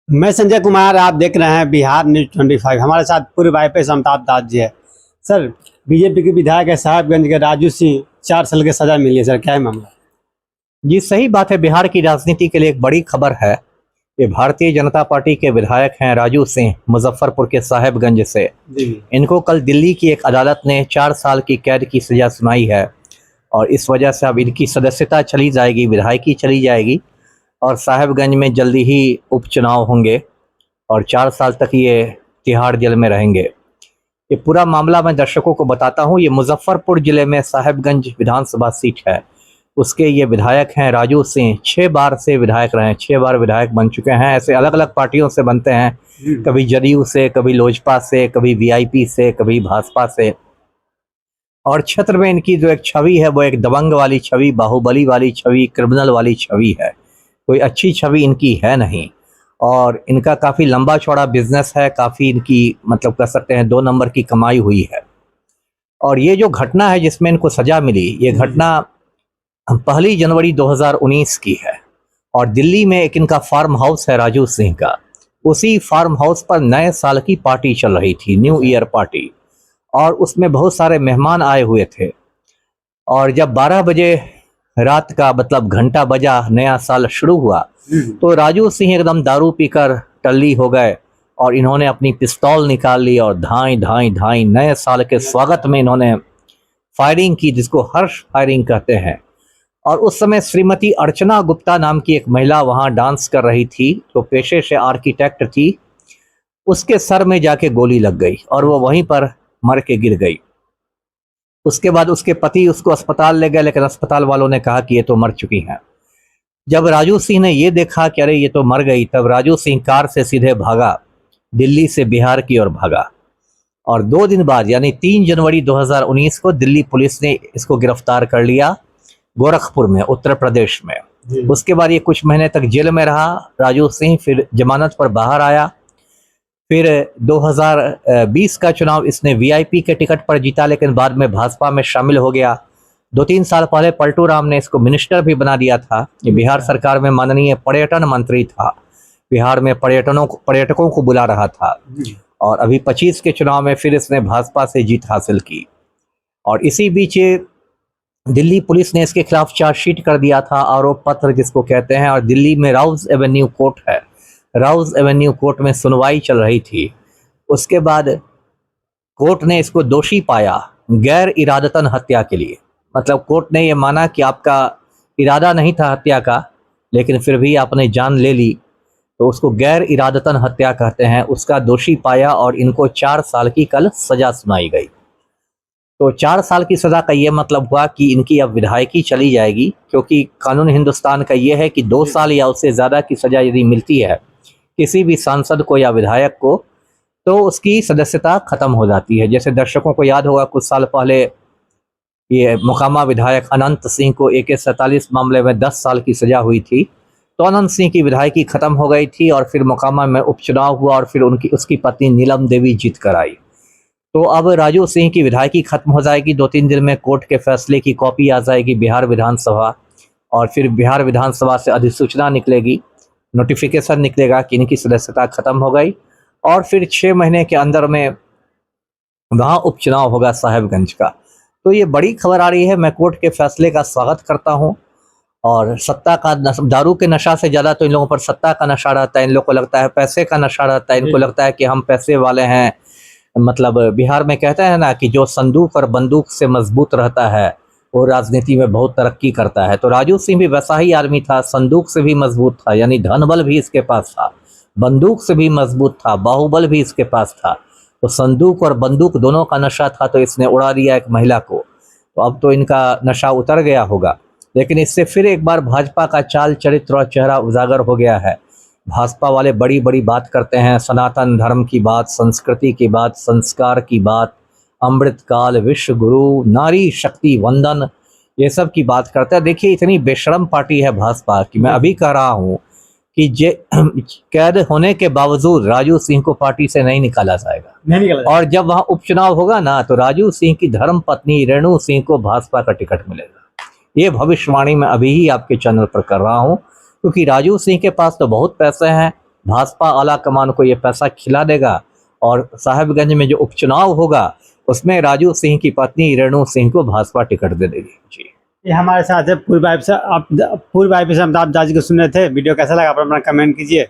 मैं संजय कुमार, आप देख रहे हैं बिहार न्यूज 25। हमारे साथ पूर्व आईपीएस अमिताभ दास जी है। सर, बीजेपी के विधायक है साहिबगंज के राजू सिंह, 4 साल की सजा मिली है। सर, क्या है मामला? जी सही बात है। बिहार की राजनीति के लिए एक बड़ी खबर है। ये भारतीय जनता पार्टी के विधायक हैं राजू सिंह, मुजफ्फरपुर के साहिबगंज से। जी। इनको कल दिल्ली की एक अदालत ने 4 साल की कैद की सजा सुनाई है और इस वजह से अब इनकी सदस्यता चली जाएगी, विधायकी चली जाएगी और साहिबगंज में जल्दी ही उपचुनाव होंगे और 4 साल तक ये तिहाड़ जेल में रहेंगे। ये पूरा मामला मैं दर्शकों को बताता हूँ। ये मुजफ्फरपुर जिले में साहिबगंज विधानसभा सीट है। उसके ये विधायक हैं राजू सिंह। 6 बार से विधायक रहे हैं, 6 बार विधायक बन चुके हैं। ऐसे अलग अलग पार्टियों से बनते हैं, कभी जदयू से, कभी लोजपा से, कभी वीआईपी से, कभी भाजपा से। और क्षेत्र में इनकी जो एक छवि है वो एक दबंग वाली छवि, बाहुबली वाली छवि, क्रिमिनल वाली छवि है। कोई अच्छी छवि इनकी है नहीं और इनका काफ़ी लंबा चौड़ा बिजनेस है। काफ़ी इनकी मतलब कह सकते हैं 2 नंबर की कमाई हुई है। और ये जो घटना है जिसमें इनको सजा मिली, ये घटना 1 जनवरी 2019 की है और दिल्ली में एक इनका फार्म हाउस है राजू सिंह का। उसी फार्म हाउस पर नए साल की पार्टी चल रही थी, न्यू ईयर पार्टी, और उसमें बहुत सारे मेहमान आए हुए थे। और जब 12 बजे रात का मतलब घंटा बजा, नया साल शुरू हुआ, तो राजू सिंह एकदम दारू पीकर टल्ली हो गए और इन्होंने अपनी पिस्तौल निकाल ली और धाई धाई धाई नए साल के स्वागत में इन्होंने फायरिंग की, जिसको हर्ष फायरिंग कहते हैं। और उस समय श्रीमती अर्चना गुप्ता नाम की एक महिला वहां डांस कर रही थी, जो पेशे से आर्किटेक्ट थी। उसके सर में जाके गोली लग गई और वो वहीं पर मर के गिर गई। उसके बाद उसके पति उसको अस्पताल ले गए, लेकिन अस्पताल वालों ने कहा कि ये तो मर चुकी हैं। जब राजू सिंह ने ये देखा कि अरे ये तो मर गई, तब राजू सिंह कार से सीधे भागा, दिल्ली से बिहार की ओर भागा। और 2 दिन बाद यानी 3 जनवरी 2019 को दिल्ली पुलिस ने इसको गिरफ्तार कर लिया, गोरखपुर में, उत्तर प्रदेश में। उसके बाद ये कुछ महीने तक जेल में रहा राजू सिंह, फिर जमानत पर बाहर आया। फिर 2020 का चुनाव इसने वीआईपी के टिकट पर जीता, लेकिन बाद में भाजपा में शामिल हो गया। 2-3 साल पहले पलटू राम ने इसको मिनिस्टर भी बना दिया था। ये बिहार सरकार में माननीय पर्यटन मंत्री था, बिहार में पर्यटकों को बुला रहा था। और अभी 25 के चुनाव में फिर इसने भाजपा से जीत हासिल की। और इसी बीच दिल्ली पुलिस ने इसके खिलाफ चार्जशीट कर दिया था, आरोप पत्र जिसको कहते हैं। और दिल्ली में राउज एवेन्यू कोर्ट है, राउज एवेन्यू कोर्ट में सुनवाई चल रही थी। उसके बाद कोर्ट ने इसको दोषी पाया गैर इरादतन हत्या के लिए। मतलब कोर्ट ने यह माना कि आपका इरादा नहीं था हत्या का, लेकिन फिर भी आपने जान ले ली, तो उसको गैर इरादतन हत्या कहते हैं। उसका दोषी पाया और इनको 4 साल की कल सजा सुनाई गई। तो 4 साल की सज़ा का ये मतलब हुआ कि इनकी अब विधायकी चली जाएगी, क्योंकि कानून हिंदुस्तान का ये है कि 2 साल या उससे ज़्यादा की सज़ा यदि मिलती है किसी भी सांसद को या विधायक को, तो उसकी सदस्यता खत्म हो जाती है। जैसे दर्शकों को याद होगा, कुछ साल पहले ये मोकामा विधायक अनंत सिंह को AK-47 मामले में 10 साल की सज़ा हुई थी। तो अनंत सिंह की विधायकी खत्म हो गई थी और फिर मोकामा में उपचुनाव हुआ और फिर उसकी पत्नी नीलम देवी जीत कर आई। तो अब राजू सिंह की विधायकी खत्म हो जाएगी। 2-3 दिन में कोर्ट के फैसले की कॉपी आ जाएगी बिहार विधानसभा, और फिर बिहार विधानसभा से अधिसूचना निकलेगी, नोटिफिकेशन निकलेगा कि इनकी सदस्यता खत्म हो गई। और फिर 6 महीने के अंदर में वहाँ उपचुनाव होगा साहेबगंज का। तो ये बड़ी खबर आ रही है। मैं कोर्ट के फैसले का स्वागत करता हूँ। और सत्ता का दारू के नशा से ज़्यादा तो इन लोगों पर सत्ता का नशा रहता है। इन लोगों को लगता है पैसे का नशा रहता है। इनको लगता है कि हम पैसे वाले हैं। मतलब बिहार में कहते हैं ना कि जो संदूक और बंदूक से मजबूत रहता है वो राजनीति में बहुत तरक्की करता है। तो राजू सिंह भी वैसा ही आदमी था, संदूक से भी मजबूत था, यानी धनबल भी इसके पास था, बंदूक से भी मजबूत था, बाहुबल भी इसके पास था। तो संदूक और बंदूक दोनों का नशा था, तो इसने उड़ा दिया एक महिला को। तो अब तो इनका नशा उतर गया होगा, लेकिन इससे फिर एक बार भाजपा का चाल चरित्र और चेहरा उजागर हो गया है। भाजपा वाले बड़ी बड़ी बात करते हैं, सनातन धर्म की बात, संस्कृति की बात, संस्कार की बात, अमृतकाल, विश्व गुरु, नारी शक्ति वंदन, ये सब की बात करते हैं। देखिए, इतनी बेशरम पार्टी है भाजपा कि मैं अभी कह रहा हूँ कि कैद होने के बावजूद राजू सिंह को पार्टी से नहीं निकाला जाएगा। और जब वहाँ उपचुनाव होगा ना, तो राजू सिंह की धर्म पत्नी रेणु सिंह को भाजपा का टिकट मिलेगा। ये भविष्यवाणी मैं अभी ही आपके चैनल पर कर रहा हूँ, क्योंकि राजू सिंह के पास तो बहुत पैसे हैं, भाजपा आला कमान को ये पैसा खिला देगा और साहिबगंज में जो उपचुनाव होगा उसमें राजू सिंह की पत्नी रेणु सिंह को भाजपा टिकट दे देगी। जी, ये हमारे साथ है पूर्व आईपीएस अमिताभ दास जी को सुन रहे थे। वीडियो कैसा लगा आप अपना कमेंट कीजिए।